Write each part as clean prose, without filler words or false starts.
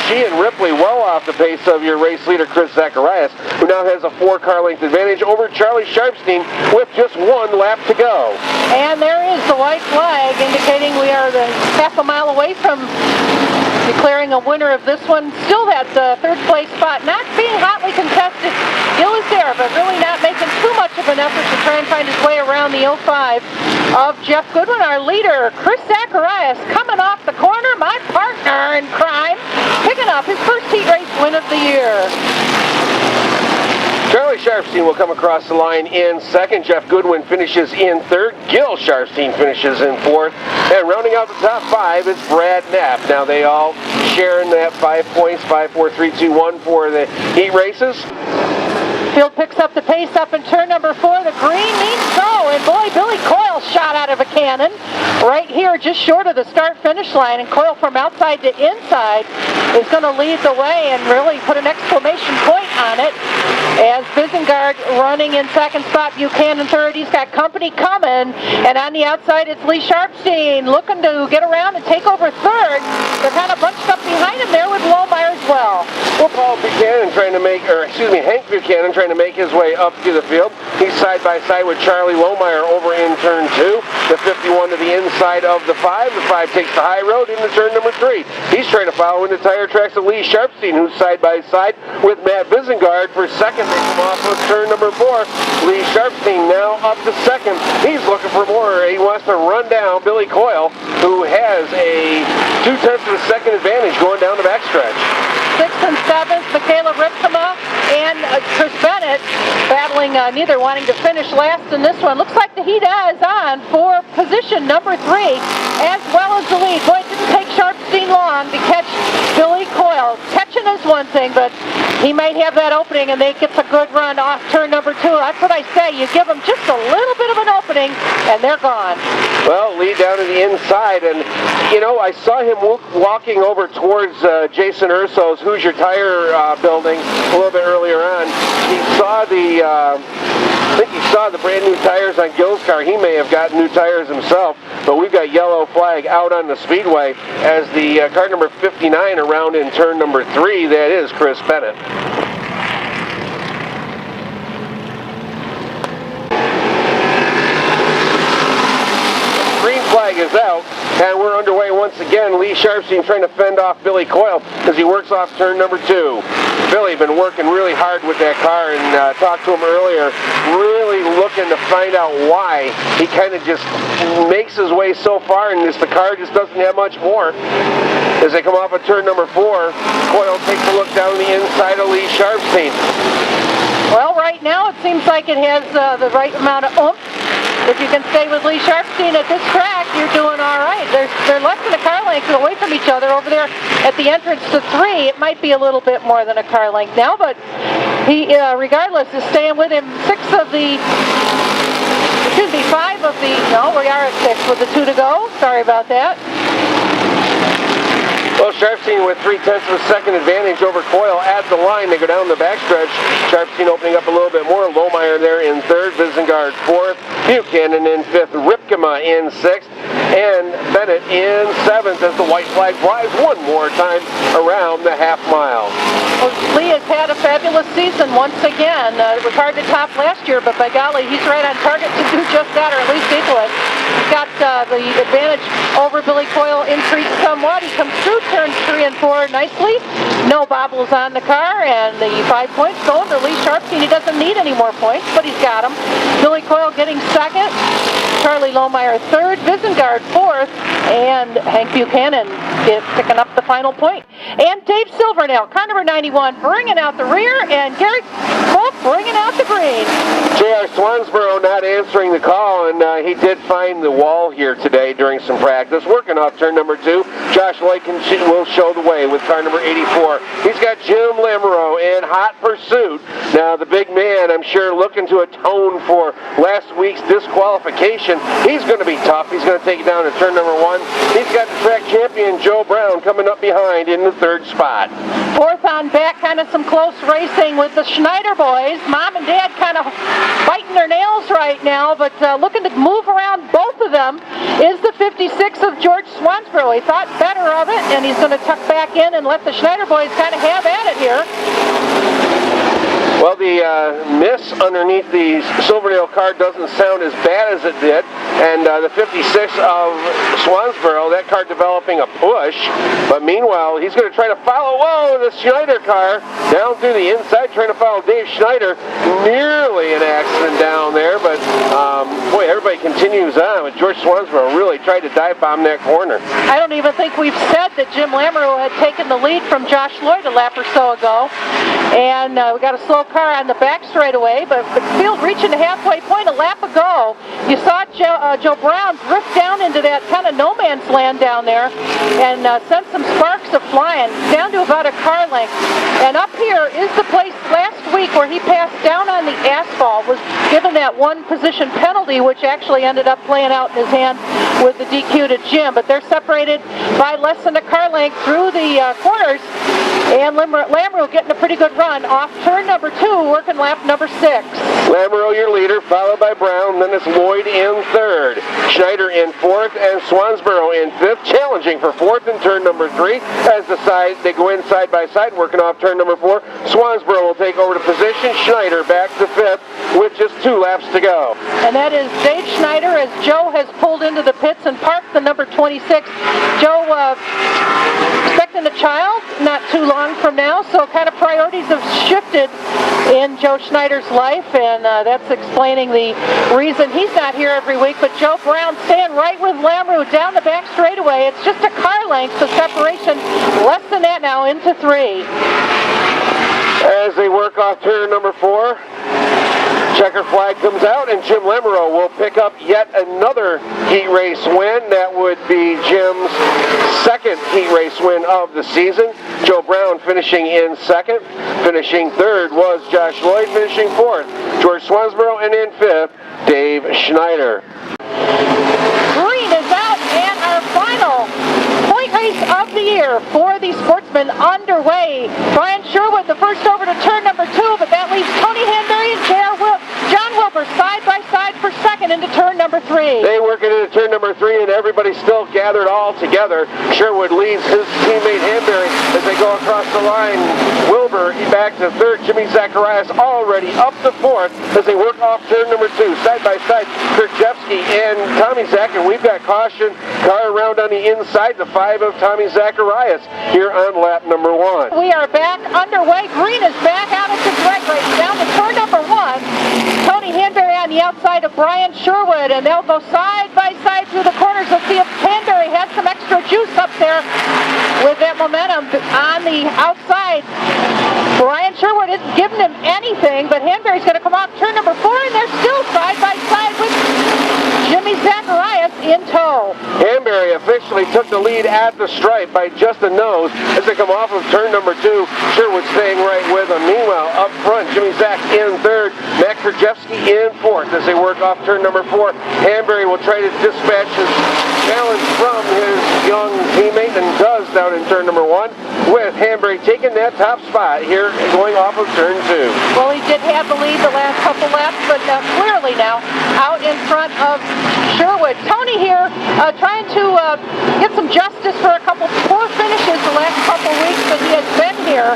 she and Ripley well off the pace of your race leader, Chris Zacharias, who now has a 4-car length advantage over Charlie Sharpstein with just 1 lap to go. And there is the white flag indicating we are half a mile away from declaring a winner of this one. Still that third place spot not being hotly contested. Gill is there, but really not making too much of an effort to try and find his way around the 05 of Jeff Goodwin. Our leader, Chris Zacharias, coming off the corner, my partner in crime, picking up his first heat race win of the year. Charlie Sharpstein will come across the line in second. Jeff Goodwin finishes in third. Gil Sharpstein finishes in fourth. And rounding out the top 5 is Brad Knapp. Now they all sharing that 5 points, 5, 4, 3, 2, 1 for the heat races. Field picks up the pace up in turn number 4. The green means go, and boy, Billy Coyle shot out of a cannon right here just short of the start-finish line, and Coyle from outside to inside is going to lead the way and really put an exclamation point on it as Bisengard running in second spot, Buchanan third. He's got company coming, and on the outside it's Lee Sharpstein looking to get around and take over third. They're kind of bunched up behind him there with Lohmeyer as well. Well, Hank Buchanan trying to make his way up to the field. He's side by side with Charlie Lohmeyer over in turn 2. The 51 to the inside of the 5. The 5 takes the high road into turn number 3. He's trying to follow in the tire tracks of Lee Sharpstein, who's side by side with Matt Bisengard for second. They come off of turn number 4. Lee Sharpstein now up to second. He's looking for more. He wants to run down Billy Coyle, who has a 0.2 of a second advantage going down the backstretch. 6th and 7th, Michaela Ripkema and Chris Bennett battling, neither wanting to finish last in this one. Looks like the heat is on for position number 3 as well as the lead. Boy, it didn't take Sharpstein long to catch Billy Coyle. Catching is one thing, but he might have that opening, and they gets a good run off turn number 2. That's what I say. You give them just a little bit of an opening, and they're gone. Well, lead down to the inside, and, you know, I saw him walking over towards Jason Urso's Who's Your Tire building a little bit earlier on. He saw I think he saw the brand new tires on Gil's car. He may have gotten new tires himself, but we've got yellow flag out on the Speedway as the car number 59 around in turn number 3. That is Chris Bennett. Green flag is out, and we're underway once again. Lee Sharpstein trying to fend off Billy Coyle as he works off turn number 2. Billy been working really hard with that car, and talked to him earlier, really looking to find out why he kind of just makes his way so far, and the car just doesn't have much more. As they come off of turn number 4, Coyle takes a look down the inside of Lee Sharpstein. Well, right now it seems like it has the right amount of oomph. If you can stay with Lee Sharpstein at this track, you're doing all right. They're less than a car length away from each other over there at the entrance to 3. It might be a little bit more than a car length now, but he, regardless, is staying with him. 5 of the, no, we are at 6 with the 2 to go. Sorry about that. Well, Sharpstein with 0.3 of a second advantage over Coyle at the line. They go down the backstretch. Sharpstein opening up a little bit more. Lohmeyer there in 3rd. Bisengard 4th. Buchanan in 5th. Ripkema in 6th. And Bennett in 7th as the white flag flies one more time around the half mile. Well, Lee has had a fabulous season once again. It was hard to top last year, but by golly, he's right on target to do just that, or at least equal it. He's got the advantage over Billy Coyle increased somewhat. He comes through turns 3 and 4 nicely. No bobbles on the car, and the 5 points going to Lee Sharpstein. He doesn't need any more points, but he's got them. Billy Coyle getting 2nd. Charlie Lohmeyer 3rd. Bisengard 4th. And Hank Buchanan picking up the final point. And Dave Silvernail, car number 91, bringing out the rear, and Gary Wolf bringing out the green. J.R. Swansboro not answering the call, and he did find the wall here today during some practice. Working off turn number 2, Josh Lycan will show the way with car number 84. He's got Jim Lamoureux in hot pursuit. Now, the big man, I'm sure, looking to atone for last week's disqualification. He's going to be tough. He's going to take it down to turn number 1. He's got the track champion, Joe Brown, coming up behind in the 3rd spot. 4th on back, kind of some close racing with the Schneider boys. boys, Mom and Dad, kind of biting their nails right now, but looking to move around both of them is the 56 of George Swansboro. He thought better of it, and he's going to tuck back in and let the Schneider boys kind of have at it here. Well, the miss underneath the Silverdale car doesn't sound as bad as it did, and the 56 of Swansboro, that car developing a push, but meanwhile, he's going to try to follow, the Schneider car down through the inside, trying to follow Dave Schneider. Nearly an accident down there, but boy, everybody continues on, but George Swansboro really tried to dive bomb that corner. I don't even think we've said that Jim Lamoureux had taken the lead from Josh Lloyd a lap or so ago, and we got a slow car on the back straightaway, but the field reaching the halfway point a lap ago, you saw Joe Brown drift down into that kind of no man's land down there and sent some sparks of flying down to about a car length. And up here is the place last week where he passed down on the asphalt, was given that one position penalty, which actually ended up playing out in his hand with the DQ to Jim. But they're separated by less than a car length through the corners, and Lamoureux getting a pretty good run off turn number 2, working lap number 6. Lamoureux your leader, followed by Brown, then it's Lloyd in third. Schneider in fourth, and Swansboro in fifth, challenging for fourth in turn number 3. As they go in side by side, working off turn number 4. Swansboro will take over the position. Schneider back to fifth with just 2 laps to go. And that is Dave Schneider, as Joe has pulled into the pits and parked the number 26. Joe expecting a child not too long from now, so kind of priorities have shifted in Joe Schneider's life, and that's explaining the reason he's not here every week. But Joe Brown staying right with Lamoureux down the back straightaway. It's just a car length, the separation less than that now into 3. As they work off turn number 4, checker flag comes out, and Jim Lamoureux will pick up yet another heat race win. That would be Jim's second heat race win of the season. Joe Brown finishing in second. Finishing third was Josh Lloyd, finishing fourth George Swansboro, and in fifth Dave Schneider. Green is out, and our final point race of the year for the Sportsman underway. Brian Sherwood the first over to turn number 2, but that leaves Tony Hanbury and John Wilbur side by side for second into turn number 3. They work it into turn number 3, and everybody's still gathered all together. Sherwood leads his teammate Hanbury as they go across the line. Wilbur back to third. Jimmy Zacharias already up to fourth as they work off turn number 2. Side by side, Krzyzewski and Tommy Zach, and we've got caution. Car around on the inside, the 5 of Tommy Zacharias here on lap number 1. We are back underway. Green is back out at the drag race down to turn number 1. Tony Hanbury on the outside of Brian Sherwood, and they'll go side by side through the corners. Let's see if Hanbury has some extra juice up there with that momentum on the outside. Brian Sherwood isn't giving him anything, but Hanbury's going to come off turn number 4, and they're still side by side with Jimmy Zacharias in tow. Hanbury officially took the lead at the stripe by just a nose as they come off of turn number 2. Sherwood staying right with him. Meanwhile, up front, Jimmy Zach in third, Matt Krzyzewski in fourth as they work off turn number 4. Hanbury will try to dispatch his challenge from his young teammate, and does down in turn number 1, with Hanbury taking that top spot here going off of turn 2. Well, he did have the lead the last couple laps, but clearly now out in front of Sherwood. Tony here trying to get some justice for a couple poor finishes the last couple weeks that he has been here.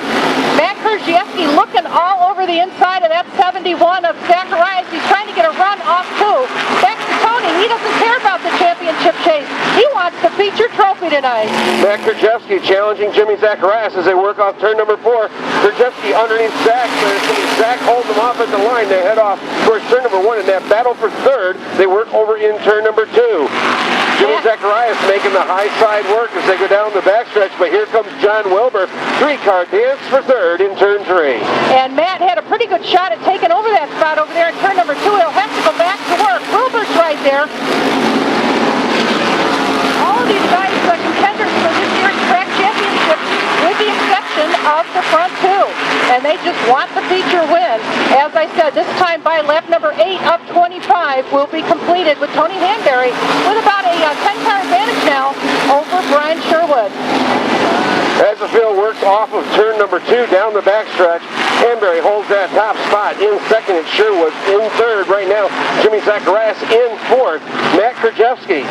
Matt Krzyzewski looking all over the inside of that 71 of Zacharias. He's trying to get a run off too. Back to Tony. He doesn't care about the championship chase. He wants the feature trophy tonight. Matt Krzyzewski challenging Jimmy Zacharias as they work off turn number 4. Krzyzewski underneath Zach, but Zach holds them off at the line. They head off towards turn number 1 in that battle for third. They work over in turn number 2. Jimmy Zacharias making the high side work as they go down the backstretch, but here comes John Wilbur. 3-car dance for third in turn 3. And Matt had a pretty good shot at taking over that spot over there in turn number 2. He'll have to go back to work. Wilbur's right there. All of these guys are contenders for this year's track championship, with the exception of the front 2. And they just want the feature win. As I said, this time by lap number 8 of 25 will be completed with Tony Hanbury with about a 10-car advantage now over Brian Sherwood. As the field works off of turn number 2 down the backstretch, Hanbury holds that top spot. In second, it Sherwood. In third right now, Jimmy Zacharias. In fourth, Matt Krajewski.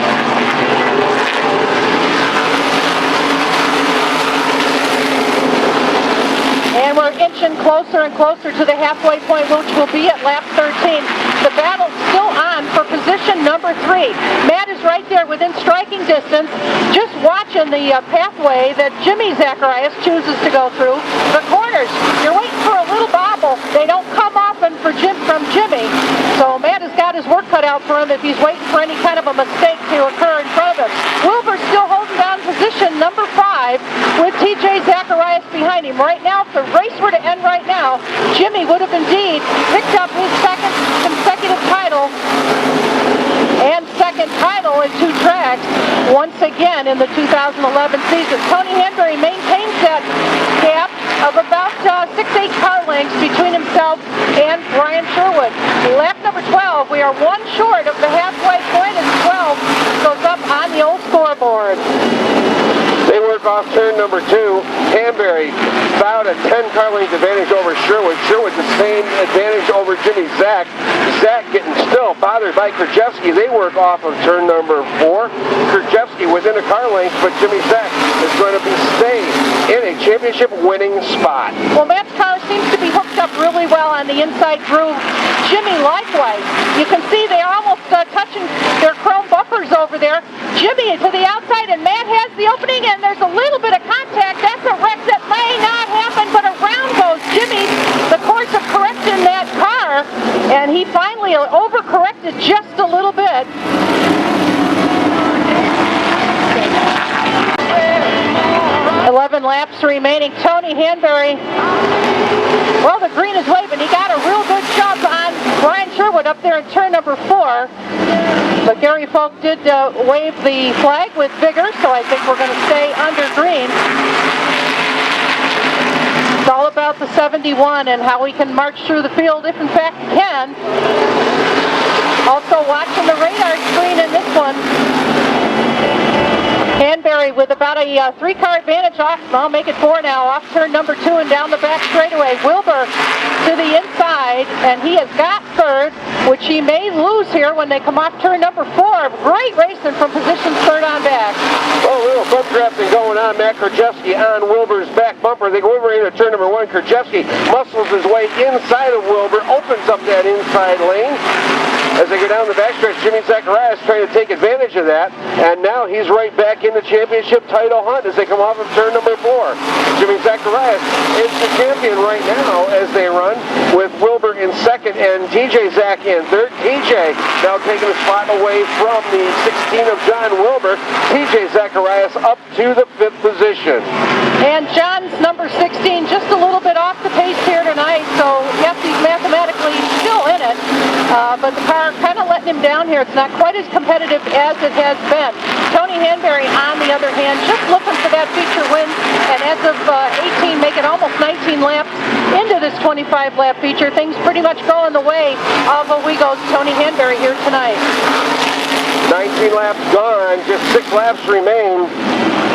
And we're inching closer and closer to the halfway point, which will be at lap 13. The battle's still on for position number 3. Matt is right there within striking distance, just watching the pathway that Jimmy Zacharias chooses to go through. The corners, you're waiting for a little bobble. They don't come often from Jimmy. So Matt has got his work cut out for him if he's waiting for any kind of a mistake to occur in front of him. Wilbur's still holding down position number 5 with TJ Zacharias behind him. Right now, if the race were to end right now, Jimmy would have indeed picked up his second consecutive title and second title in 2 tracks once again in the 2011 season. Tony Hanbury maintains that gap of about 6-8 car lengths between himself and Brian Sherwood. Lap number 12, we are 1 short of the halfway point as 12 goes up on the old scoreboard. They work off turn number 2. Hanbury about a 10 car length advantage over Sherwood. Sherwood the same advantage over Jimmy Zach. Zach getting still bothered by Krajewski. They work off of turn number 4. Krajewski within a car length, but Jimmy Zach is going to be staying in a championship winning spot. Well, Matt's car seems to be hooked up really well on the inside groove. Jimmy likewise. You can see they are almost touching their chrome bumpers over there. Jimmy to the outside and Matt has the opening and there's a little bit of contact. That's a wreck that may not happen, but around goes Jimmy. The course of correction that car, and he finally overcorrected just a little bit. 11 laps remaining. Tony Hanbury, well, the green is waving. He got a real good jump on Brian Sherwood up there in turn number 4. But Gary Folk did wave the flag with vigor, so I think we're going to stay under green. It's all about the 71 and how we can march through the field if in fact we can. Also watching the radar screen in this one. Hanbury with about a 3-car advantage off, I'll make it 4 now, off turn number 2 and down the back straightaway. Wilbur to the inside, and he has got third, which he may lose here when they come off turn number 4. Great racing from position 3rd on back. Oh, a little bump drafting going on. Matt Krajewski on Wilbur's back bumper. They go over into turn number 1. Krajewski muscles his way inside of Wilbur, opens up that inside lane. As they go down the backstretch, Jimmy Zacharias trying to take advantage of that, and now he's right back in the championship title hunt as they come off of turn number 4. Jimmy Zacharias is the champion right now as they run, with Wilbur in second and TJ Zach in third. TJ now taking a spot away from the 16 of John Wilbur. TJ Zacharias up to the 5th position. And John's number 16 just a little bit off the pace here tonight, so yes, he's mathematically still in it, but the car kind of letting him down here. It's not quite as competitive as it has been. Tony Hanbury, on the other hand, just looking for that feature win, and as of 18, making almost 19 laps into this 25-lap feature, things pretty much going the way of Owego's Tony Hanbury here tonight. 19 laps gone, just 6 laps remain.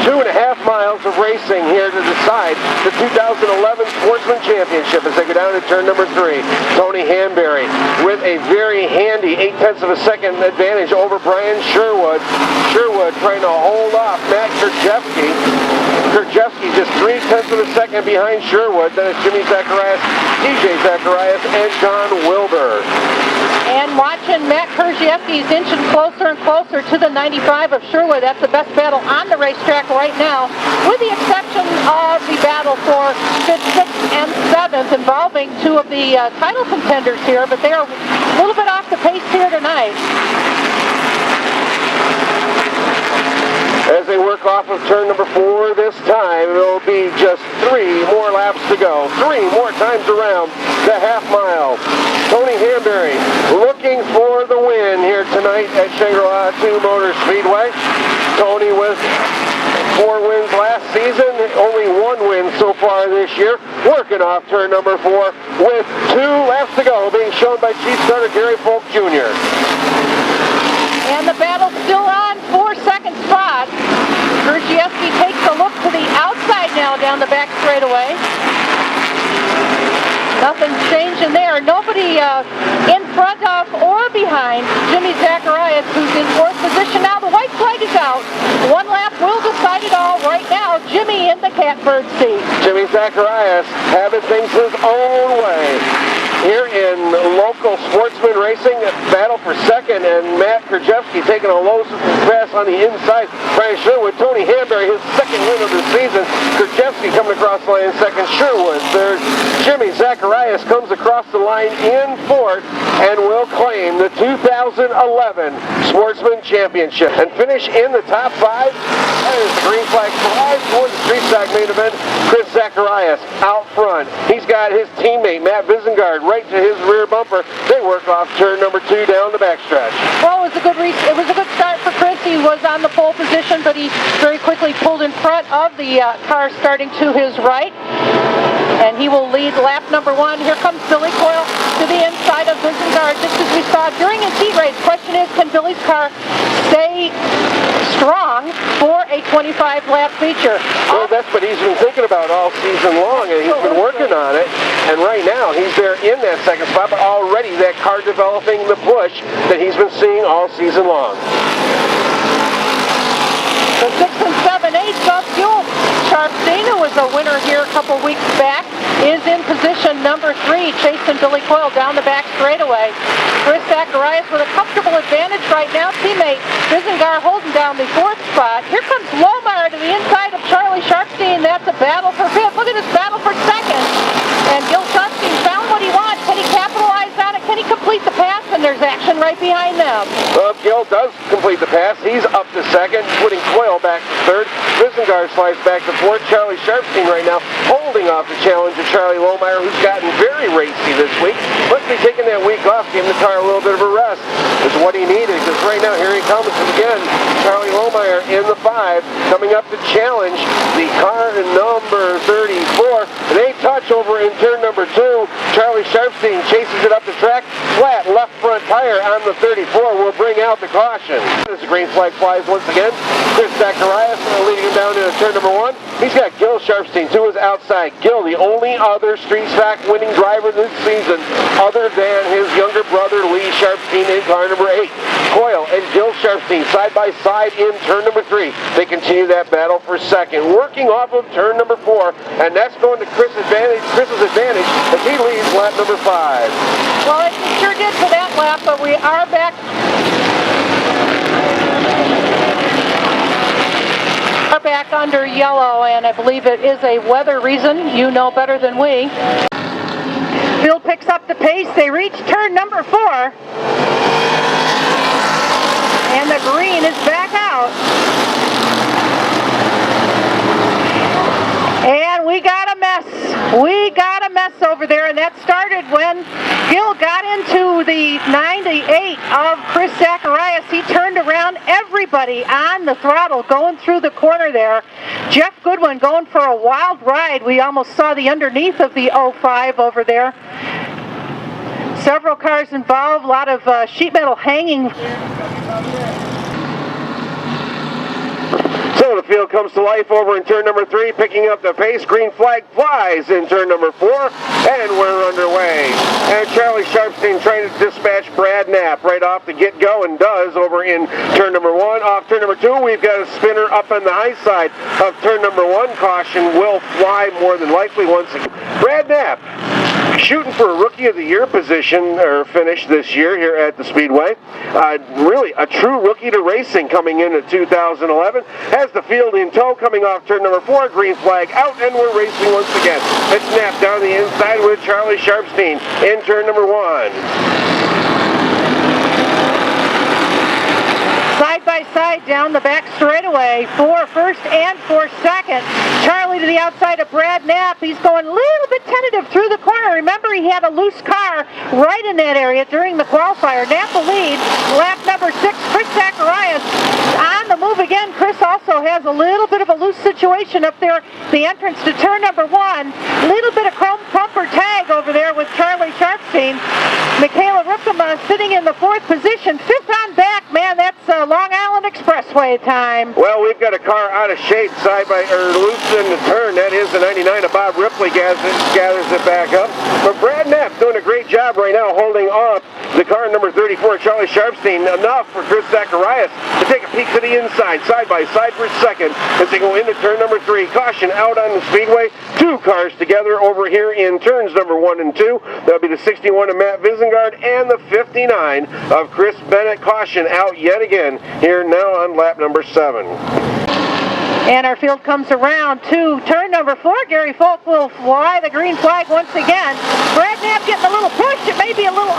2.5 miles of racing here to decide the 2011 Sportsman Championship as they go down to turn number 3. Tony Hanbury with a very handy 0.8 of a second advantage over Brian Sherwood. Sherwood trying to hold off Matt Krajewski. Krajewski just 0.3 of a second behind Sherwood. Then it's Jimmy Zacharias, TJ Zacharias, and John Wilbur. And watching Matt Krajewski's inching closer and closer to the 95 of Sherwood. That's the best battle on the racetrack right now, with the exception of the battle for 5th, 6th, and 7th, involving 2 of the title contenders here, but they are a little bit off the pace here tonight. As they work off of turn number 4 this time, it'll be just 3 more laps to go. 3 more times around the half mile. Tony Hanbury looking for the win here tonight at Shangri-la 2 Motor Speedway. Tony with 4 wins last season, only 1 win so far this year. Working off turn number 4 with 2 laps to go, being shown by Chief Starter Gary Folk Jr. And the battle's still on for 2nd spot. Krajewski takes a look to the outside now down the back straightaway. Nothing's changing there. Nobody in front of or behind Jimmy Zacharias, who's in fourth position now. The white flag is out. One lap will decide it all. Right now, Jimmy in the catbird seat. Jimmy Zacharias having things his own way. Here in local Sportsman racing, battle for second, and Matt Krajewski taking a low pass on the inside. Brian Sherwood, Tony Hanbury, his second win of the season. Krajewski coming across the line in second. Sherwood third. Jimmy Zacharias comes across the line in fourth and will claim the 2011 Sportsman Championship and finish in the top five. That is the green flag flies toward the street stock main event. Chris Zacharias out front. He's got his teammate Matt Visengard right to his rear bumper. They work off turn number 2 down the backstretch. Well, it was a good start for Chris. He was on the pole position, but he very quickly pulled in front of the car starting to his right. And he will lead lap number 1. Here comes Billy Coyle to the inside of Visengard, just as we saw during his heat race. Question is, can Billy's car stay strong for a 25-lap feature? Well, that's what he's been thinking about all season long, and he's been working on it. And right now, he's there in that second spot, but already that car developing the push that he's been seeing all season long. The 6 and 7/8 of Fuel Sharpstein, who was a winner here a couple weeks back, is in position number 3, chasing Billy Coyle down the back straightaway. Chris Zacharias with a comfortable advantage right now. Teammate Visengard holding down the 4th spot. Here comes Lohmeyer to the inside of Charlie Sharpstein. That's a battle for 5th. Look at this battle for 2nd. And Gil Sharpstein found what he wants. Can he capitalize on it? Can he complete the pass? And there's action right behind them. Well, Gil does complete the pass. He's up to 2nd, putting Coyle back to 3rd. Visengard slides back to 4th. Charlie Sharpstein right now holding off the challenge of Charlie Lohmeyer, who's gotten very racy this week. Must be taking that week off, giving the car a little bit of a rest. Is what he needed, because right now here he comes again. Charlie Lohmeyer in the 5, coming up to challenge the car in number 34. They touch over in turn number 2. Charlie Sharpstein chases it up the track. Flat left front tire on the 34 will bring out the caution. As the green flag flies once again, Chris Zacharias leading him down into turn number 1. He's got Gil Sharpstein to his outside. Gil, the only other street stock winning driver this season other than his younger brother Lee Sharpstein in car number 8. Coyle and Gil Sharpstein side by side in turn number 3. They continue that battle for 2nd, working off of turn number 4, and that's going to Chris's advantage as he leads lap number 5. Well, it sure did for that lap, but we are back. We're back under yellow, and I believe it is a weather reason. You know better than we. Field picks up the pace. They reach turn number 4. And the green is back out. And we got a mess. We got a mess over there, and that started when Gil got into the 98 of Chris Zacharias. He turned around, everybody on the throttle going through the corner there. Jeff Goodwin going for a wild ride. We almost saw the underneath of the 05 over there. Several cars involved, a lot of sheet metal hanging. So the field comes to life over in turn number 3, picking up the pace. Green flag flies in turn number 4, and we're underway. And Charlie Sharpstein trying to dispatch Brad Knapp right off the get-go, and does over in turn number 1. Off turn number 2, we've got a spinner up on the high side of turn number 1. Caution will fly more than likely once again. Brad Knapp shooting for a Rookie of the Year position or finish this year here at the Speedway. Really a true rookie to racing coming into 2011. Has the field in tow coming off turn number 4. Green flag out, and we're racing once again. It's snapped down the inside with Charlie Sharpstein in turn number 1. Side by side down the back straightaway for 1st and for 2nd. Charlie to the outside of Brad Knapp. He's going a little bit tentative through the corner. Remember, he had a loose car right in that area during the qualifier. Knapp the lead. Lap number 6, Chris Zacharias on the move again. Chris also has a little bit of a loose situation up there. The entrance to turn number 1. A little bit of chrome bumper tag over there with Charlie Sharpstein. Michaela Ripkema sitting in the 4th position. 5th on back, man, that's Long Island Expressway time. Well, we've got a car out of shape loose in the turn. That is the 99 of Bob Ripley gathers it back up. But Brad Knapp doing a great job right now holding off the car number 34, Charlie Sharpstein, enough for Chris Zacharias to take a peek to the inside, side by side for second as they go into turn number 3. Caution out on the Speedway. 2 cars together over here in turns number 1 and 2. That'll be the 61 of Matt Visengard and the 59 of Chris Bennett. Caution out yet again here now on lap number 7. And our field comes around to turn number 4. Gary Folk will fly the green flag once again. Brad Knapp getting a little push. It may be a little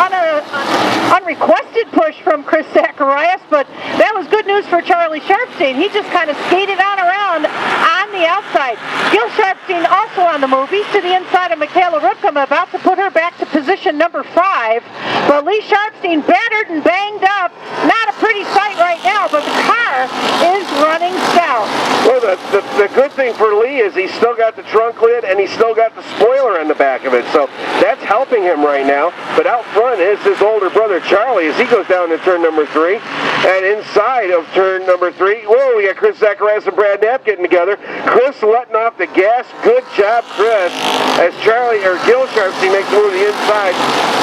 unrequested push from Chris Zacharias, but that was good news for Charlie Sharpstein. He just kind of skated on around on the outside. Gil Sharpstein also on the move. He's to the inside of Michaela Ripkema, about to put her back to position number 5. But Lee Sharpstein battered and banged up. Not a pretty sight right now, but the car is running stout. Well, the good thing for Lee is he's still got the trunk lid and he's still got the spoiler on the back of it, so that's helping him right now. But out front is his older brother Charlie as he goes down to turn number 3. And inside of turn number 3, whoa, we got Chris Zacharias and Brad Knapp getting together. Chris letting off the gas. Good job, Chris. As Gil Sharpstein makes the move to the inside.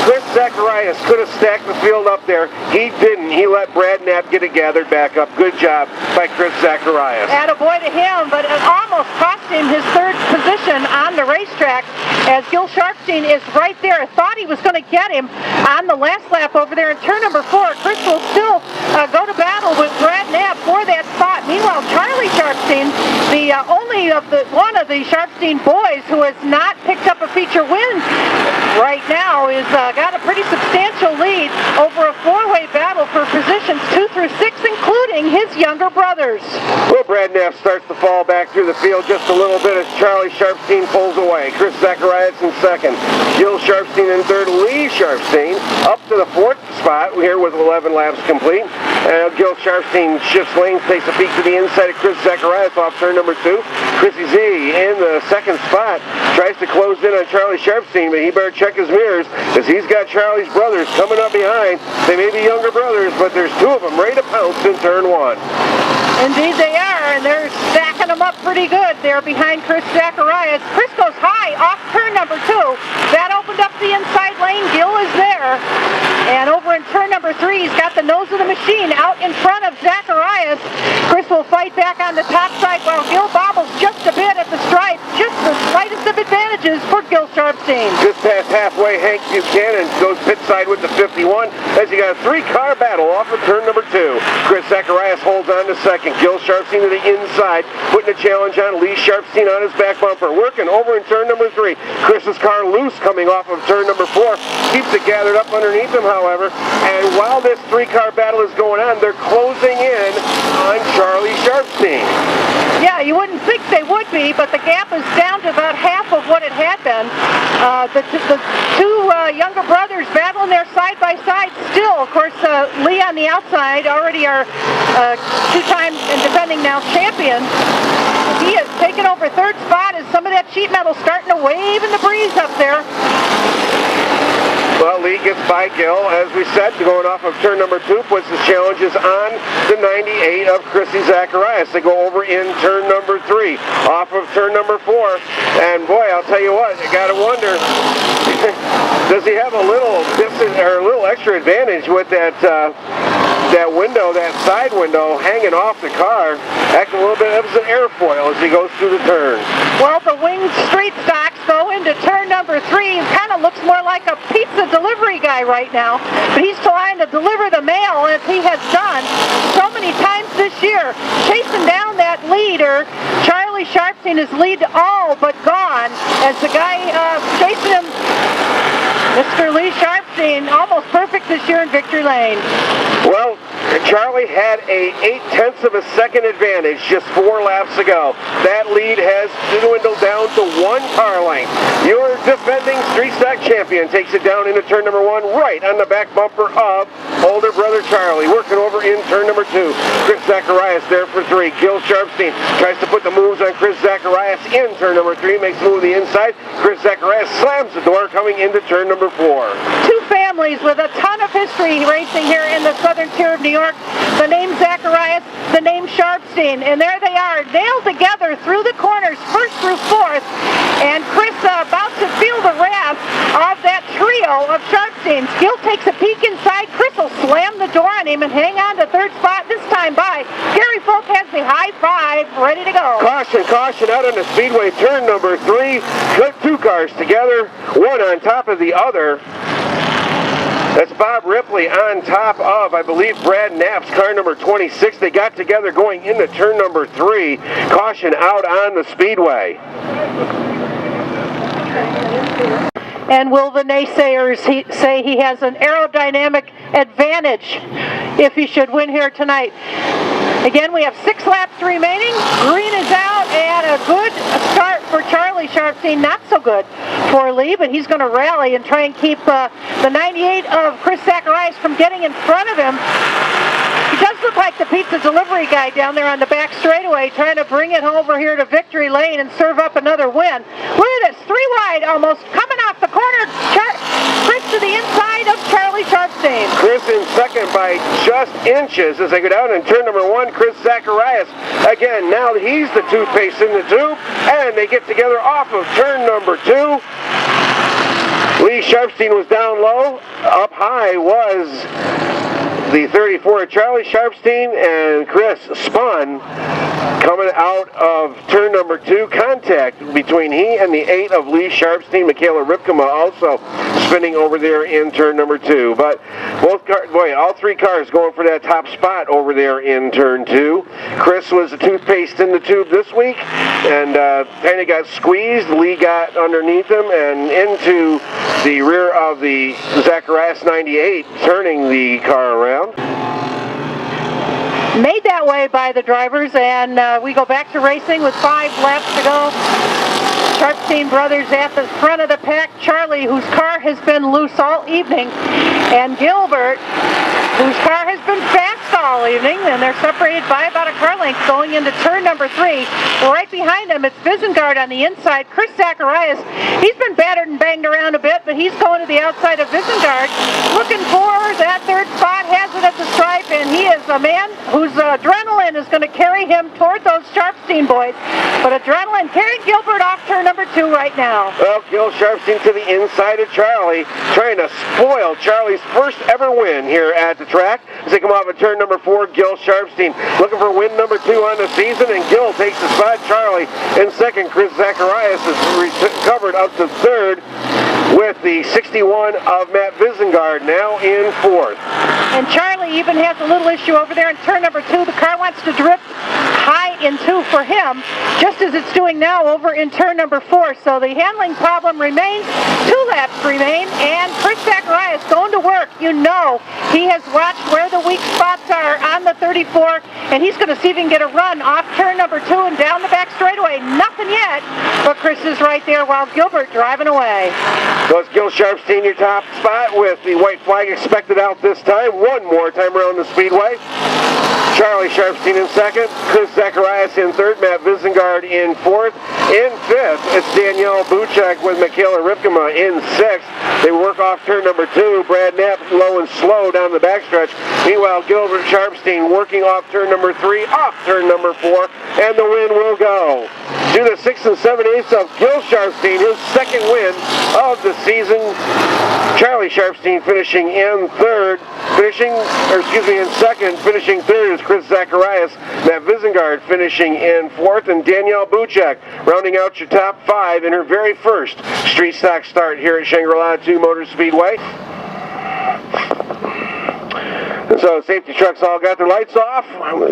Chris Zacharias could have stacked the field up there. He didn't. He let Brad Knapp get it gathered back up. Good job by Chris Zacharias. Attaboy to him, but it almost cost him his 3rd position on the racetrack as Gil Sharpstein is right there. Thought he was going to get him on the last lap over there in turn number 4. Chris will still go to battle with Brad Knapp for that spot. Meanwhile, Charlie Sharpstein, one of the Sharpstein boys who has not picked up a feature win right now, is got a pretty substantial lead over a 4-way battle for positions 2 through 6, including his younger brothers. Well, Brad Knapp starts to fall back through the field just a little bit as Charlie Sharpstein pulls away. Chris Zacharias in 2nd. Gil Sharpstein in 3rd. Lee Sharpstein up to the 4th spot here with 11 laps complete. And Gil Sharpstein shifts lanes, takes a peek to the inside of Chris Zacharias off turn number 2. Chrissy Z in the 2nd spot tries to close in on Charlie Sharpstein, but he better check his mirrors because he's got Charlie's brothers coming up behind. They may be younger brothers, but there's 2 of them ready to pounce in turn 1. Indeed they are, and they're stacking them up pretty good there behind Chris Zacharias. Chris goes high off turn number 2. That opened up the inside lane. Gil is there. And over in turn number 3, he's got the nose of the machine out in front of Zacharias. Chris will fight back on the top side while Gil bobbles just a bit at the stripe. Just the slightest of advantages for Gil Sharpstein. Just past halfway, Hank Buchanan goes pit side with the 51 as you got a 3-car battle off of turn number 2. Chris Zacharias holds on to 2nd. Gil Sharpstein to the inside, putting a challenge on Lee Sharpstein on his back bumper. Working over in turn number 3. Chris's car loose coming off of turn number 4. Keeps it gathered up underneath him, however. And while this 3-car battle is going on, they're closing in on Charlie Sharpstein. Yeah, you wouldn't think they would be, but the gap is down to about half of what it had been. The 2 younger brothers battling there side by side still. Of course, Lee on the outside, already our 2-time and defending now champion. He has taken over 3rd spot as some of that sheet metal starting to wave in the breeze up there. Well, Lee gets by Gil, as we said, going off of turn number 2, puts the challenges on the 98 of Chrissy Zacharias. They go over in turn number 3, off of turn number 4. And boy, I'll tell you what, you gotta wonder, does he have a little distance or a little extra advantage with that window, that side window hanging off the car, acting a little bit as an airfoil as he goes through the turn. Well, the winged street stocks go into turn number 3. Kind of looks more like a pizza delivery guy right now, but he's trying to deliver the mail as he has done so many times this year, chasing down that leader. Charlie Sharpstein is lead all but gone as the guy chasing him, Mr. Lee Sharpstein, almost perfect this year in victory lane. Well, Charlie had a 0.8 of a second advantage just 4 laps ago. That lead has dwindled down to 1 car length. Your defending street stock champion takes it down into turn number 1, right on the back bumper of older brother Charlie. Working over in turn number 2. Chris Zacharias there for 3. Gil Sharpstein tries to put the moves on Chris Zacharias in turn number 3. Makes the move to the inside. Chris Zacharias slams the door coming into turn number 4. 2 families families with a ton of history racing here in the southern tier of New York. The name Zacharias, the name Sharpstein, and there they are, nailed together through the corners, first through fourth, and Chris about to feel the wrath of that trio of Sharpsteins. Gill takes a peek inside. Chris will slam the door on him and hang on to third spot, this time by Gary Folk has the high five, ready to go. Caution, caution, out on the Speedway, turn number 3. Good two cars together, one on top of the other. That's Bob Ripley on top of, I believe, Brad Knapp's car number 26. They got together going into turn number 3. Caution out on the Speedway. And will the naysayers say he has an aerodynamic advantage if he should win here tonight? Again, we have 6 laps remaining. Green is out, and a good start for Charlie Sharpstein. Not so good for Lee, but he's going to rally and try and keep the 98 of Chris Zacharias from getting in front of him. He does look like the pizza delivery guy down there on the back straightaway, trying to bring it over here to victory lane and serve up another win. Look at this, 3 wide almost, coming off the corner. Chris to the inside of Charlie Sharpstein. Chris in second by just inches as they go down in turn number 1. Chris Zacharias, again, now he's the toothpaste in the tube, and they get together off of turn number 2. Lee Sharpstein was down low. Up high was the 34 of Charlie Sharpstein, and Chris spun coming out of turn number 2. Contact between he and the 8 of Lee Sharpstein. Michaela Ripkema also spinning over there in turn number 2. But both cars, boy, all 3 cars going for that top spot over there in turn 2. Chris was the toothpaste in the tube this week and kind of got squeezed. Lee got underneath him and into the rear of the Zacharias 98, turning the car around. Made that way by the drivers, and we go back to racing with 5 laps to go. Sharpstein brothers at the front of the pack. Charlie, whose car has been loose all evening, and Gilbert, whose car has been fast all evening, and they're separated by about a car length going into turn number 3. Right behind them, it's Visengard on the inside. Chris Zacharias, he's been battered and banged around a bit, but he's going to the outside of Visengard, looking for that third spot, has it at the stripe, and he is a man whose adrenaline is going to carry him toward those Sharpstein boys. But adrenaline carried Gilbert off turn number 2 right now. Well, Gil Sharpstein to the inside of Charlie, trying to spoil Charlie's first ever win here at the track. As they come off of turn number 4, Gil Sharpstein looking for win number 2 on the season, and Gil takes the spot. Charlie in second. Chris Zacharias is recovered up to third with the 61 of Matt Visengard now in fourth. And Charlie even has a little issue over there in turn number 2. The car wants to drift high in 2 for him, just as it's doing now over in turn number 4. So the handling problem remains. 2 laps remain, and Chris Zacharias going to work. You know he has watched where the weak spots are on the 34, and he's going to see if he can get a run off turn number 2 and down the back straightaway. Nothing yet, but Chris is right there while Gilbert driving away. So it's Gil Sharpstein, your top spot, with the white flag expected out this time. One more time around the Speedway. Charlie Sharpstein in second, Chris Zacharias in third, Matt Visengard in fourth. In fifth, it's Danielle Buchek with Michaela Ripkema in sixth. They work off turn number 2. Brad Knapp low and slow down the backstretch. Meanwhile, Gilbert Sharpstein working off turn number 3, off turn number 4, and the win will go to the 6 7/8 of Gil Sharpstein, his second win of the season. Charlie Sharpstein finishing in third, in second, finishing third is Chris Zacharias. Matt Visengard finishing in fourth, and Danielle Buchek rounding out your top 5 in her very first street stock start here at Shangri-la 2 Motor Speedway. So safety trucks all got their lights off.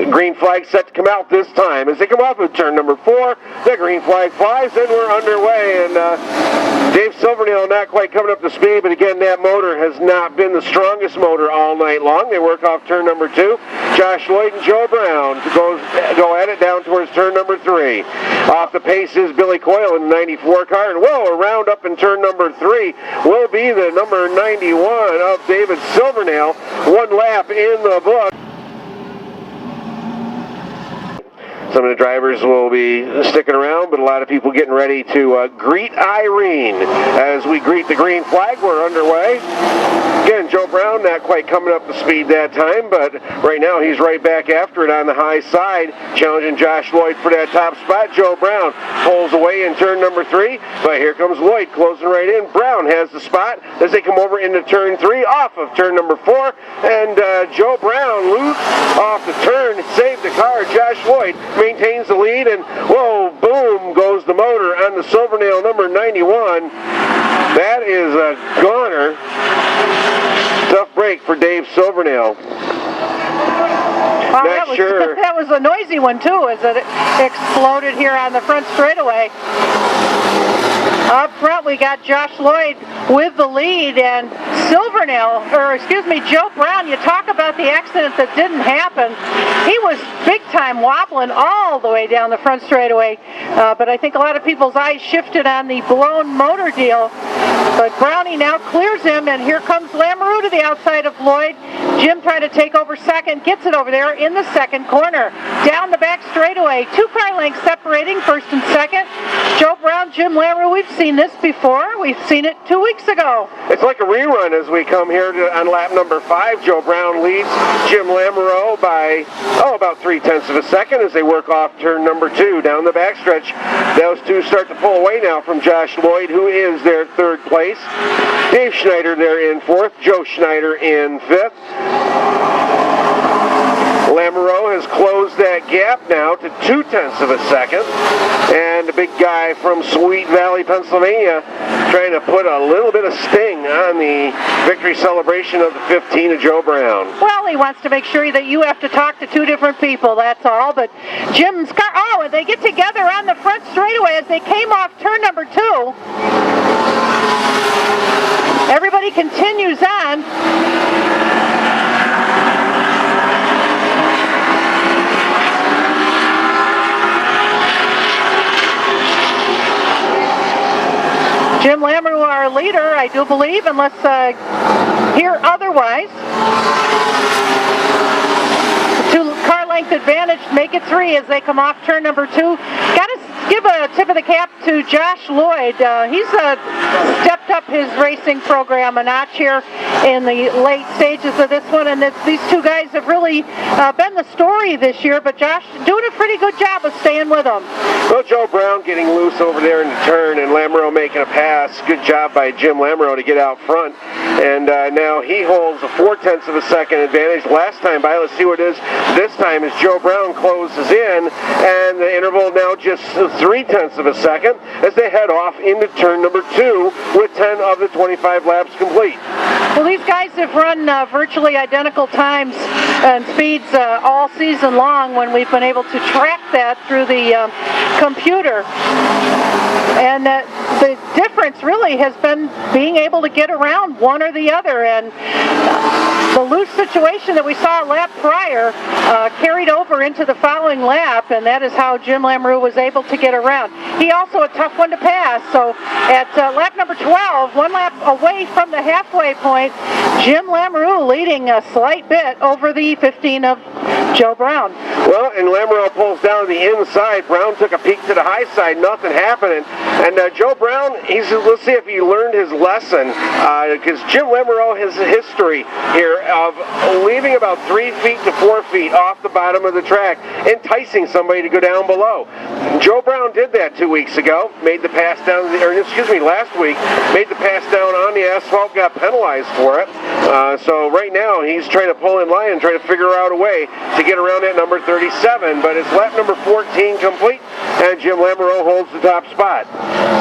Green flag set to come out this time. As they come off of turn number 4, the green flag flies, and we're underway. And Dave Silvernail not quite coming up to speed, but again, that motor has not been the strongest motor all night long. They work off turn number 2. Josh Lloyd and Joe Brown go at it down towards turn number 3. Off the pace is Billy Coyle in the 94 car, and a round up in turn number 3 will be the number 91 of David Silvernail. 1 lap in the book. Some of the drivers will be sticking around, but a lot of people getting ready to greet Irene. As we greet the green flag, we're underway. Again, Joe Brown not quite coming up to speed that time, but right now he's right back after it on the high side, challenging Josh Lloyd for that top spot. Joe Brown pulls away in turn number 3, but here comes Lloyd closing right in. Brown has the spot as they come over into turn 3 off of turn number 4, and Joe Brown loose off the turn, saved the car. Josh Lloyd maintains the lead, and whoa, boom goes the motor on the Silvernail number 91. That is a goner. Tough break for Dave Silvernail. Wow, that was a noisy one too, as it exploded here on the front straightaway. Up front, we got Josh Lloyd with the lead, and Joe Brown. You talk about the accident that didn't happen. He was big time wobbling all the way down the front straightaway, but I think a lot of people's eyes shifted on the blown motor deal. But Brownie now clears him, and here comes Lamoureux to the outside of Lloyd. Jim trying to take over second, gets it over there in the second corner. Down the back straightaway, 2 car lengths separating first and second. Joe Brown, Jim Lamoureux, we've seen this before. We've seen it 2 weeks ago. It's like a rerun as we come here on lap number 5. Joe Brown leads Jim Lamoureux by, about 0.3 of a second as they work off turn number 2 down the backstretch. Those two start to pull away now from Josh Lloyd, who is their 3rd place. Dave Schneider there in 4th, Joe Schneider in 5th. Lamoureux has closed that gap now to 0.2 of a second. And the big guy from Sweet Valley, Pennsylvania, trying to put a little bit of sting on the victory celebration of the 15 of Joe Brown. Well, he wants to make sure that you have to talk to 2 different people, that's all. But Jim's car, and they get together on the front straightaway as they came off turn number 2. Everybody continues on. Jim Lamoureux, our leader, I do believe, unless hear otherwise. The 2 car length advantage make it 3 as they come off turn number 2. Got to give a tip of the cap to Josh Lloyd. He's stepped up his racing program a notch here in the late stages of this one, and these 2 guys have really been the story this year, but Josh doing a pretty good job of staying with them. Well, Joe Brown getting loose over there in the turn, and Lamoureux making a pass. Good job by Jim Lamoureux to get out front, and now he holds a 0.4 of a second advantage. Last time by, let's see what it is this time as Joe Brown closes in, and the interval now just 0.3 of a second as they head off into turn number 2 with 10 of the 25 laps complete. Well, these guys have run virtually identical times and speeds all season long when we've been able to track that through the computer. And the difference really has been being able to get around one or the other. And the loose situation that we saw a lap prior carried over into the following lap, and that is how Jim Lamoureux was able to get around. He also a tough one to pass. So at lap number 12, 1 lap away from the halfway point, Jim Lamoureux leading a slight bit over the 15 of Joe Brown. Well, and Lamoureux pulls down to the inside. Brown took a peek to the high side, nothing happening. And Joe Brown, let's see if he learned his lesson, because Jim Lamoureux has a history here of leaving about 3 feet to 4 feet off the bottom of the track, enticing somebody to go down below. Joe Brown did that 2 weeks ago, made the pass down, last week, made the pass down on the asphalt, got penalized for it. So right now he's trying to pull in line and trying to figure out a way to get around that number 37, but it's lap number 14 complete, and Jim Lamoureux holds the top spot.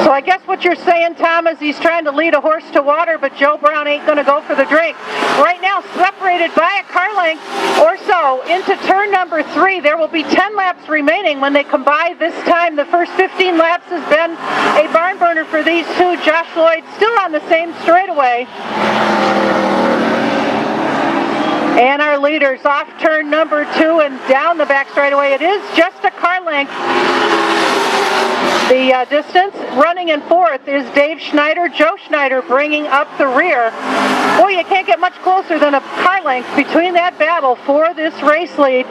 So I guess what you're saying, Tom, is he's trying to lead a horse to water, but Joe Brown ain't going to go for the drink. Right now, separated by a car length or so into turn number 3. There will be 10 laps remaining when they come by this time. The first 15 laps has been a barn burner for these 2. Josh Lloyd still on the same straightaway. And our leaders off turn number 2 and down the back straightaway. It is just a car length. The distance. Running in 4th is Dave Schneider. Joe Schneider bringing up the rear. Boy, you can't get much closer than a car length between that battle for this race lead.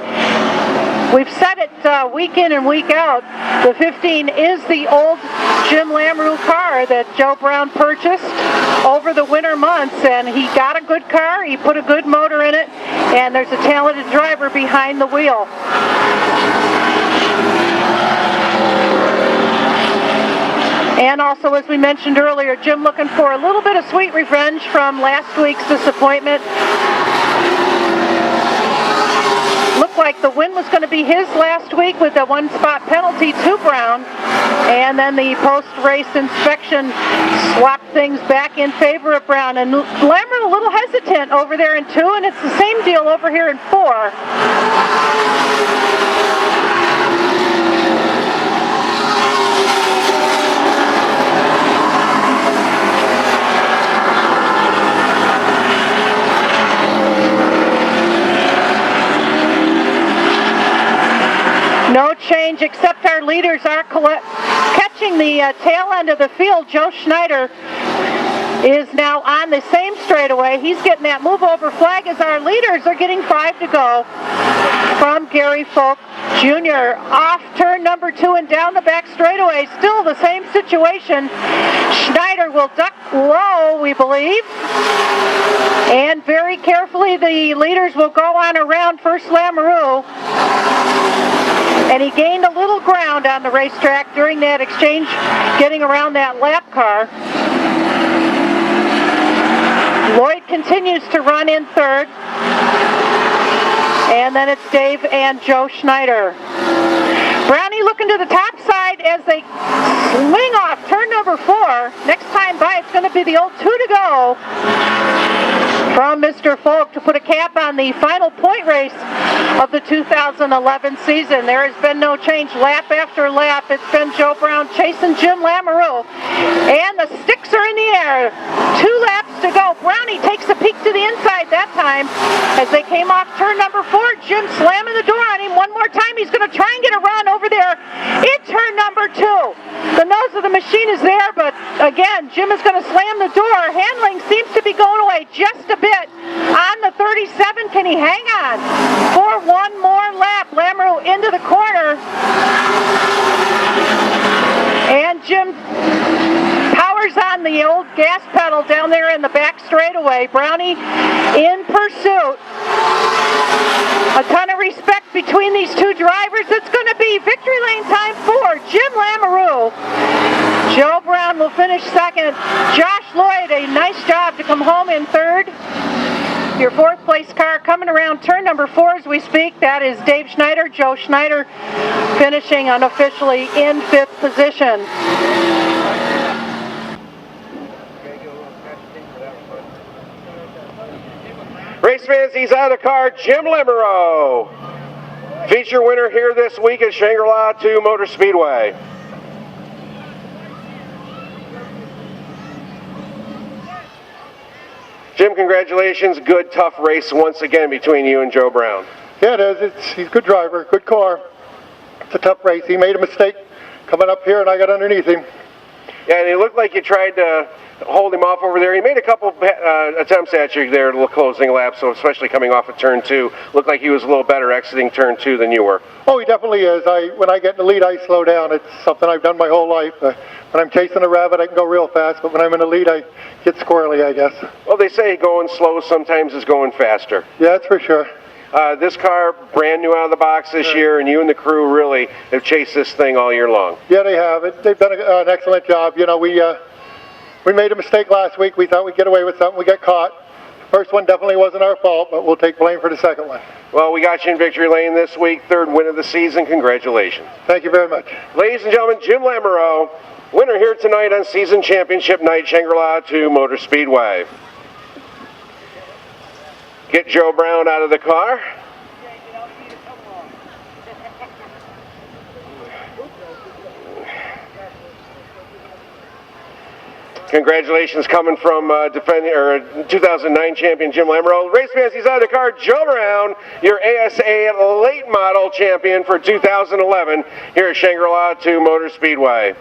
We've said it week in and week out. The 15 is the old Jim Lamoureux car that Joe Brown purchased over the winter months, and he got a good car, he put a good motor in it, and there's a talented driver behind the wheel. And also, as we mentioned earlier, Jim looking for a little bit of sweet revenge from last week's disappointment. Looked like the win was going to be his last week with a one-spot penalty to Brown, and then the post-race inspection swapped things back in favor of Brown. And Lamoureux a little hesitant over there in 2, and it's the same deal over here in 4. No change, except our leaders are catching the tail end of the field. Joe Schneider is now on the same straightaway. He's getting that move over flag as our leaders are getting 5 to go from Gary Folk Jr. Off turn number 2 and down the back straightaway. Still the same situation. Schneider will duck low, we believe. And very carefully the leaders will go on around first Lamoureux. And he gained a little ground on the racetrack during that exchange, getting around that lap car. Lloyd continues to run in 3rd. And then it's Dave and Joe Schneider. Brownie looking to the top side as they swing off turn number 4. Next time by, it's going to be the old 2 to go from Mr. Folk to put a cap on the final point race of the 2011 season. There has been no change lap after lap. It's been Joe Brown chasing Jim Lamoureux. And the sticks are in the air. 2 laps to go. Brownie takes a peek to the inside that time as they came off turn number 4. Jim slamming the door on him one more time. He's going to try and get a run over there in turn number 2. The nose of the machine is there, but again, Jim is going to slam the door. Handling seems to be going away just a bit on the 37. Can he hang on for one more lap? Lamoureux into the corner. And Jim powers on the old gas pedal down there in the back straightaway. Brownie in pursuit. A ton of respect between these two drivers. It's going to be victory lane time for Jim Lamoureux. Joe Brown will finish 2nd. Josh Lloyd, a nice job to come home in 3rd. Your 4th place car coming around turn number 4 as we speak. That is Dave Schneider. Joe Schneider finishing unofficially in 5th position. Race fans, he's out of the car, Jim Lamoureux. Feature winner here this week at Shangri-la 2 Motor Speedway. Jim, congratulations. Good, tough race once again between you and Joe Brown. Yeah, it is. He's a good driver, good car. It's a tough race. He made a mistake coming up here, and I got underneath him. Yeah, and it looked like you tried to hold him off over there. He made a couple attempts at you there, the closing lap, so especially coming off of turn 2. Looked like he was a little better exiting turn 2 than you were. Oh, he definitely is. When I get in the lead, I slow down. It's something I've done my whole life. When I'm chasing a rabbit, I can go real fast, but when I'm in the lead, I get squirrely, I guess. Well, they say going slow sometimes is going faster. Yeah, that's for sure. This car, brand new out of the box this year, and you and the crew really have chased this thing all year long. Yeah, they have. They've done an excellent job. You know, we made a mistake last week. We thought we'd get away with something. We got caught. The first one definitely wasn't our fault, but we'll take blame for the second one. Well, we got you in victory lane this week. 3rd win of the season. Congratulations. Thank you very much. Ladies and gentlemen, Jim Lamoureux, winner here tonight on season championship night, Shangri-la 2 Motor Speedway. Get Joe Brown out of the car. Congratulations coming from 2009 champion Jim Lamoureux. Race fans, he's out of the car. Joe Brown, your ASA late model champion for 2011 here at Shangri-la 2 Motor Speedway.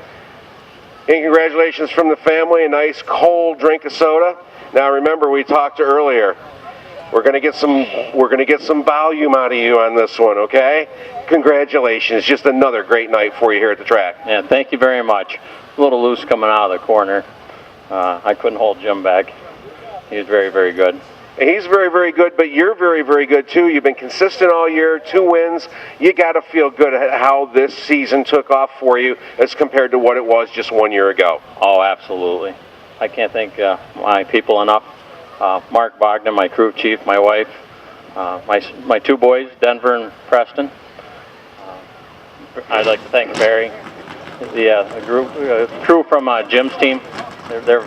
And congratulations from the family, a nice cold drink of soda. Now remember, we talked earlier, We're gonna get some volume out of you on this one, okay? Congratulations, just another great night for you here at the track. Yeah, thank you very much. A little loose coming out of the corner. I couldn't hold Jim back. He was very, very good. He's very, very good, but you're very, very good too. You've been consistent all year, 2 wins. You got to feel good at how this season took off for you as compared to what it was just 1 year ago. Oh, absolutely. I can't thank my people enough. Mark Bogdan, my crew chief, my wife, my 2 boys, Denver and Preston. I'd like to thank Barry, the crew from Jim's team. They're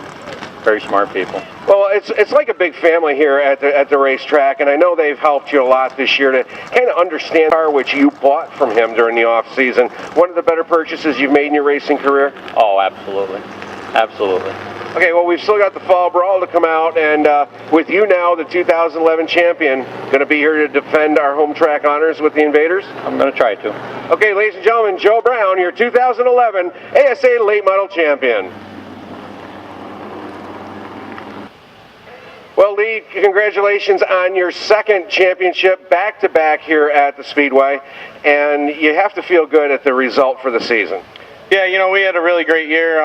very smart people. Well, it's like a big family here at the racetrack, and I know they've helped you a lot this year to kind of understand the car which you bought from him during the off season. One of the better purchases you've made in your racing career? Oh, absolutely. Absolutely. Okay, well, we've still got the Fall Brawl to come out, and with you now, the 2011 champion, going to be here to defend our home track honors with the Invaders? I'm going to try to. Okay, ladies and gentlemen, Joe Brown, your 2011 ASA Late Model Champion. Well, Lee, congratulations on your 2nd championship back-to-back here at the Speedway, and you have to feel good at the result for the season. Yeah, you know, we had a really great year.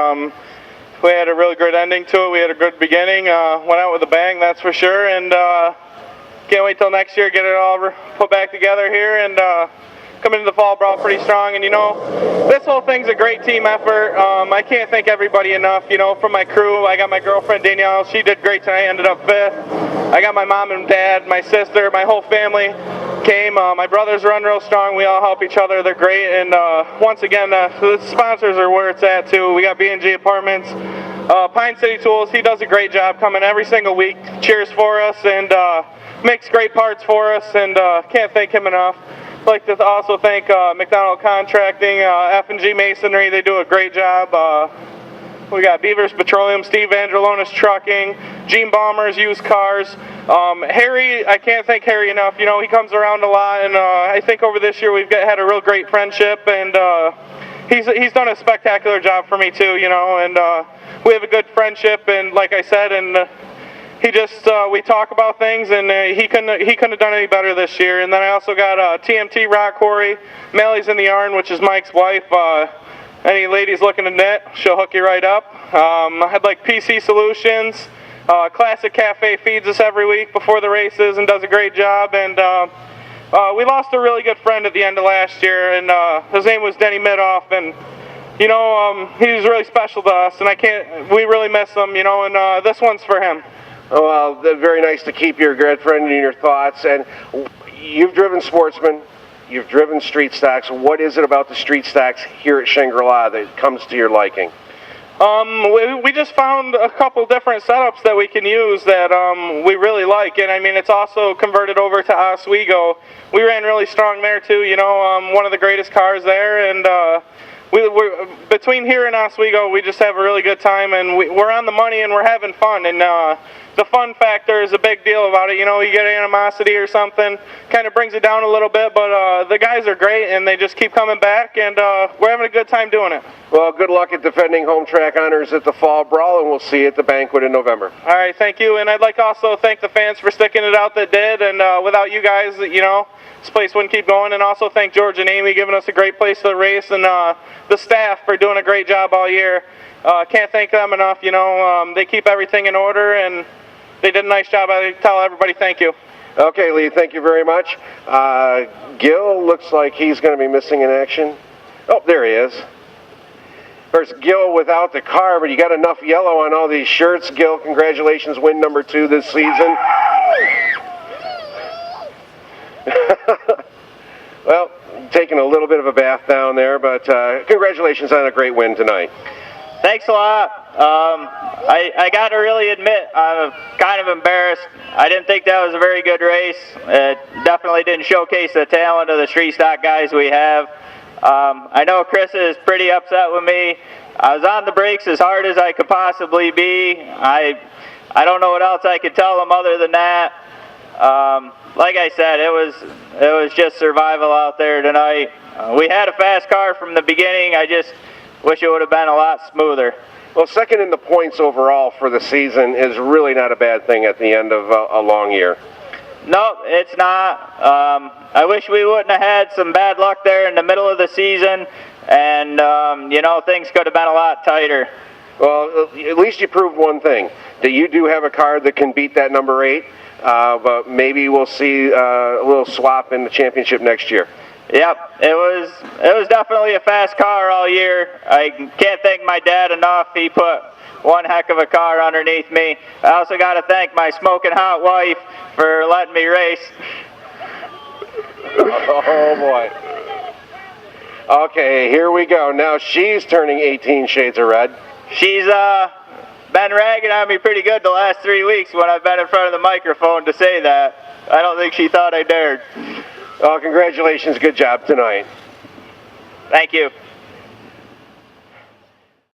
We had a really good ending to it. We had a good beginning. Went out with a bang, that's for sure, and can't wait till next year, get it all put back together here, and come into the Fall Brawl pretty strong. And, you know, this whole thing's a great team effort. I can't thank everybody enough. You know, from my crew, I got my girlfriend Danielle. She did great tonight, ended up 5th. I got my mom and dad, my sister, my whole family came. My brothers run real strong. We all help each other. They're great. And once again, the sponsors are where it's at, too. We got B&G Apartments. Pine City Tools, he does a great job coming every single week. Cheers for us and makes great parts for us, and can't thank him enough. I'd like to also thank McDonald Contracting, F&G Masonry. They do a great job. We got Beavers Petroleum, Steve Andrelonis Trucking, Gene Bombers, Used Cars. Harry, I can't thank Harry enough. You know, he comes around a lot, and I think over this year we've had a real great friendship, and he's done a spectacular job for me too, you know, and we have a good friendship, and like I said, and he just, we talk about things, and he couldn't have done any better this year. And then I also got TMT Rock Quarry, Mellie's in the Yarn, which is Mike's wife. Any ladies looking to knit, she'll hook you right up. I'd like PC Solutions. Classic Cafe feeds us every week before the races and does a great job. And we lost a really good friend at the end of last year, and his name was Denny Midoff. And you know, he was really special to us, and we really miss him, you know, and this one's for him. Oh, well, very nice to keep your good friend in your thoughts. And you've driven Sportsman, you've driven street stocks. What is it about the street stocks here at Shangri-La that comes to your liking? We just found a couple different setups that we can use that we really like, and I mean, it's also converted over to Oswego. We ran really strong there too, you know, one of the greatest cars there, and we're between here and Oswego, we just have a really good time, and we're on the money and we're having fun, and the fun factor is a big deal about it. You know, you get animosity or something, kind of brings it down a little bit, but the guys are great, and they just keep coming back, and we're having a good time doing it. Well, good luck at defending home track honors at the Fall Brawl, and we'll see you at the banquet in November. All right, thank you, and I'd like to also thank the fans for sticking it out that did, and without you guys, you know, this place wouldn't keep going, and also thank George and Amy giving us a great place to race, and the staff for doing a great job all year. Can't thank them enough, you know, they keep everything in order, and they did a nice job. I tell everybody thank you. Okay, Lee, thank you very much. Gil looks like he's going to be missing in action. Oh, there he is. There's Gil without the car, but you got enough yellow on all these shirts. Gil, congratulations, win number 2 this season. Well, taking a little bit of a bath down there, but congratulations on a great win tonight. Thanks a lot. I got to really admit, I'm kind of embarrassed. I didn't think that was a very good race. It definitely didn't showcase the talent of the street stock guys we have. I know Chris is pretty upset with me. I was on the brakes as hard as I could possibly be. I don't know what else I could tell him other than that. Like I said, it was just survival out there tonight. We had a fast car from the beginning. I just wish it would have been a lot smoother. Well, second in the points overall for the season is really not a bad thing at the end of a long year. Nope, it's not. I wish we wouldn't have had some bad luck there in the middle of the season, and you know, things could have been a lot tighter. Well, at least you proved one thing, that you do have a car that can beat that number 8, but maybe we'll see a little swap in the championship next year. Yep, it was definitely a fast car all year. I can't thank my dad enough. He put one heck of a car underneath me. I also got to thank my smoking hot wife for letting me race. Oh boy. Okay, here we go. Now she's turning 18 shades of red. She's been ragging on me pretty good the last 3 weeks when I've been in front of the microphone to say that. I don't think she thought I dared. Well, congratulations. Good job tonight. Thank you.